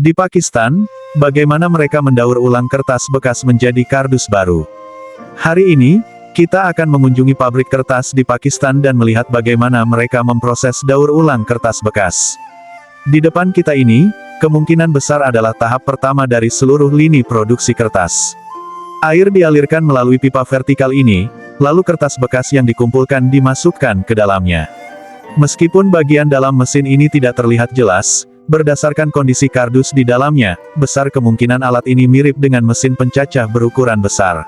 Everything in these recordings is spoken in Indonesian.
Di Pakistan, bagaimana mereka mendaur ulang kertas bekas menjadi kardus baru. Hari ini, kita akan mengunjungi pabrik kertas di Pakistan dan melihat bagaimana mereka memproses daur ulang kertas bekas. Di depan kita ini, kemungkinan besar adalah tahap pertama dari seluruh lini produksi kertas. Air dialirkan melalui pipa vertikal ini, lalu kertas bekas yang dikumpulkan dimasukkan ke dalamnya. Meskipun bagian dalam mesin ini tidak terlihat jelas, berdasarkan kondisi kardus di dalamnya, besar kemungkinan alat ini mirip dengan mesin pencacah berukuran besar.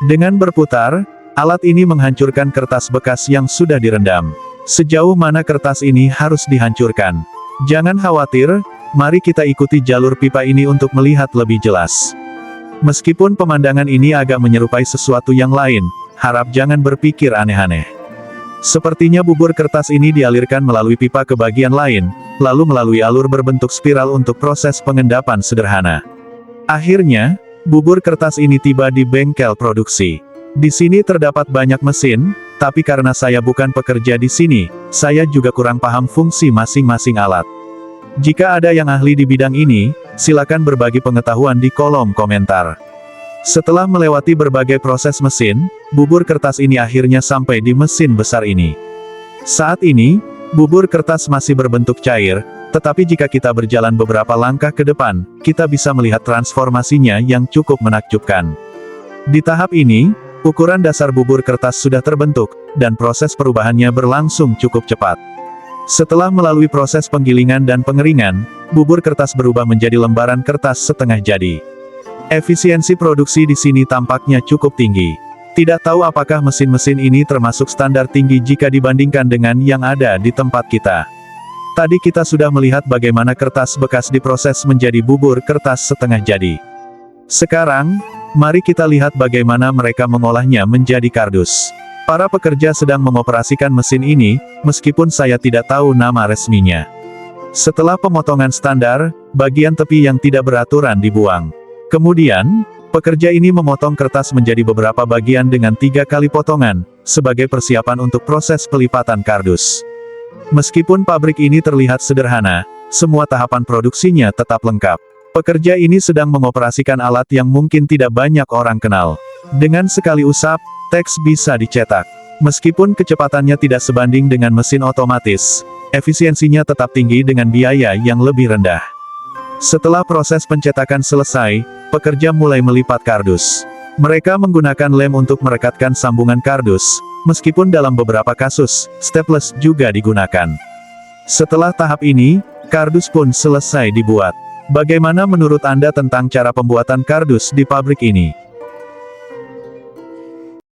Dengan berputar, alat ini menghancurkan kertas bekas yang sudah direndam. Sejauh mana kertas ini harus dihancurkan? Jangan khawatir, mari kita ikuti jalur pipa ini untuk melihat lebih jelas. Meskipun pemandangan ini agak menyerupai sesuatu yang lain, harap jangan berpikir aneh-aneh. Sepertinya bubur kertas ini dialirkan melalui pipa ke bagian lain, lalu melalui alur berbentuk spiral untuk proses pengendapan sederhana. Akhirnya, bubur kertas ini tiba di bengkel produksi. Di sini terdapat banyak mesin, tapi karena saya bukan pekerja di sini, saya juga kurang paham fungsi masing-masing alat. Jika ada yang ahli di bidang ini, silakan berbagi pengetahuan di kolom komentar. Setelah melewati berbagai proses mesin, bubur kertas ini akhirnya sampai di mesin besar ini. Saat ini, bubur kertas masih berbentuk cair, tetapi jika kita berjalan beberapa langkah ke depan, kita bisa melihat transformasinya yang cukup menakjubkan. Di tahap ini, ukuran dasar bubur kertas sudah terbentuk, dan proses perubahannya berlangsung cukup cepat. Setelah melalui proses penggilingan dan pengeringan, bubur kertas berubah menjadi lembaran kertas setengah jadi. Efisiensi produksi di sini tampaknya cukup tinggi. Tidak tahu apakah mesin-mesin ini termasuk standar tinggi jika dibandingkan dengan yang ada di tempat kita. Tadi kita sudah melihat bagaimana kertas bekas diproses menjadi bubur kertas setengah jadi. Sekarang, mari kita lihat bagaimana mereka mengolahnya menjadi kardus. Para pekerja sedang mengoperasikan mesin ini, meskipun saya tidak tahu nama resminya. Setelah pemotongan standar, bagian tepi yang tidak beraturan dibuang. Kemudian, pekerja ini memotong kertas menjadi beberapa bagian dengan 3 kali potongan, sebagai persiapan untuk proses pelipatan kardus. Meskipun pabrik ini terlihat sederhana, semua tahapan produksinya tetap lengkap. Pekerja ini sedang mengoperasikan alat yang mungkin tidak banyak orang kenal. Dengan sekali usap, teks bisa dicetak. Meskipun kecepatannya tidak sebanding dengan mesin otomatis, efisiensinya tetap tinggi dengan biaya yang lebih rendah. Setelah proses pencetakan selesai, pekerja mulai melipat kardus. Mereka menggunakan lem untuk merekatkan sambungan kardus, meskipun dalam beberapa kasus, staples juga digunakan. Setelah tahap ini, kardus pun selesai dibuat. Bagaimana menurut Anda tentang cara pembuatan kardus di pabrik ini?